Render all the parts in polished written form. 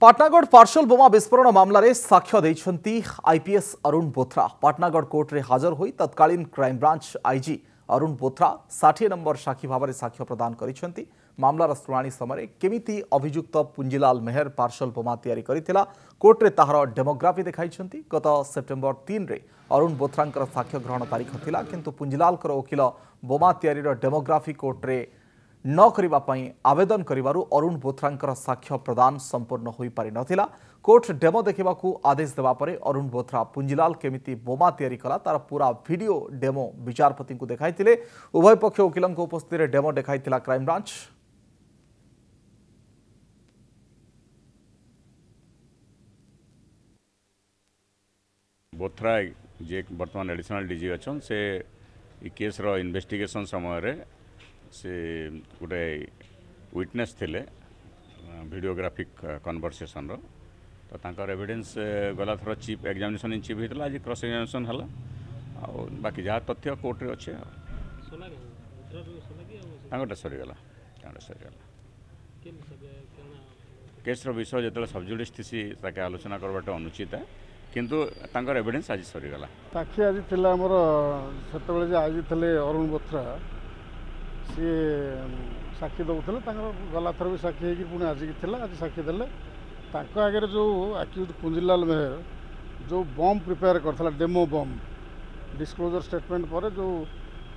Patnagarh parcel बोमा विस्फोरण मामलें साक्ष्य देइछंती IPS Arun Bothra. Patnagarh court रे हाजर होई तत्कालीन crime branch IG Arun Bothra 60 number साक्षी भाव में साक्ष्य प्रदान करिसेंती। मामलार शुणाणी समय केमिति अभियुक्त पुंजीलाल मेहर पार्सल बोमा तैयारी करिथिला कोर्ट रे ताहार डेमोग्राफी देखाइछंती। गत सेप्टेम्बर 3 रे अरुण बोथ्रांकर साक्ष्य ग्रहण तारीख थिला, किंतु पुंजीलालकर वकिल बोमा तैयारीर डेमोग्राफी कोर्ट रे न करिबा पई आवेदन करिबारु अरुण बोथ्रांकर साक्ष्य प्रदान संपूर्ण होई पारि नथिला। कोर्ट डेमो देखिबाकू आदेश देबा परे अरुण बोथ्रा पुंजीलाल केमिति बोमा तैयारी कला तार पूरा वीडियो डेमो विचारपति को देखाइतिले। उभय पक्ष वकिलंक उपस्थिति रे डेमो देखाइतिला क्राइम ब्रांच। बोथ्रा जे वर्तमान एडिशनल डीजी अच्छन से केस रो इन्वेस्टिगेशन समय रे से गोटे विटनेस थिले वीडियोग्राफिक कन्वर्सेशन रो तो तांकर एविडेंस गला थर चीफ एग्जामिनेशन इन चीफ होता आज क्रॉस एग्जामिनेशन हला बाकी जहाँ तथ्य कोर्ट रे अच्छे सरीगला केस रो विषय जो सबजुडिस थी ताके आलोचना करवाटा अनुचित है किंतु तांकर एविडेंस आज सरीगला। साक्षी आज थिला हमर सेतबेले जे आज थिले अरुण बोथ्रा सी साक्षी दौले गला थर भी साक्षी होगी पुणी आज आज साक्षी देले आगे जो आक्यूज पुंजीलाल मेहर जो बम प्रिपेयर करता डेमो बम डिस्क्लोजर स्टेटमेंट पर जो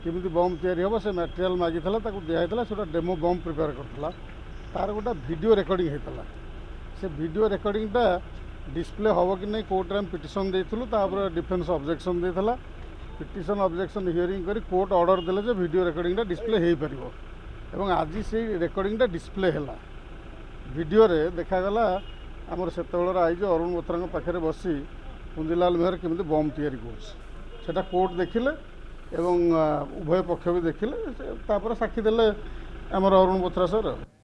केमी बम तैयारी हम से मटेरियल मागी दिखाई से डेमो बम प्रिपेयर करता तार गोटे वीडियो रिकॉर्डिंग होता से वीडियो रिकॉर्डिंगटा डिस्प्ले हम कि नहीं कोर्ट में पिटिशन देइथुलु डिफेन्स ऑब्जेक्शन देइथला पिटिशन ऑब्जेक्शन हियरिंग करी कोर्ट ऑर्डर देले जे वीडियो रिकॉर्डिंगटा डिस्प्ले हो पारिबो एवं आज से रिकॉर्डिंगटा डिस्प्ले हैला वीडियो रे देखागला आमर सेतबेलर आईज अरुण बोथ्रा पाखे बसी पुंजीलाल मेहर केमिति बम तैयारी कर कोर्ट देखिले एवं उभय पक्ष भी देखिले साक्षी देले आमर अरुण बोथ्रा सर।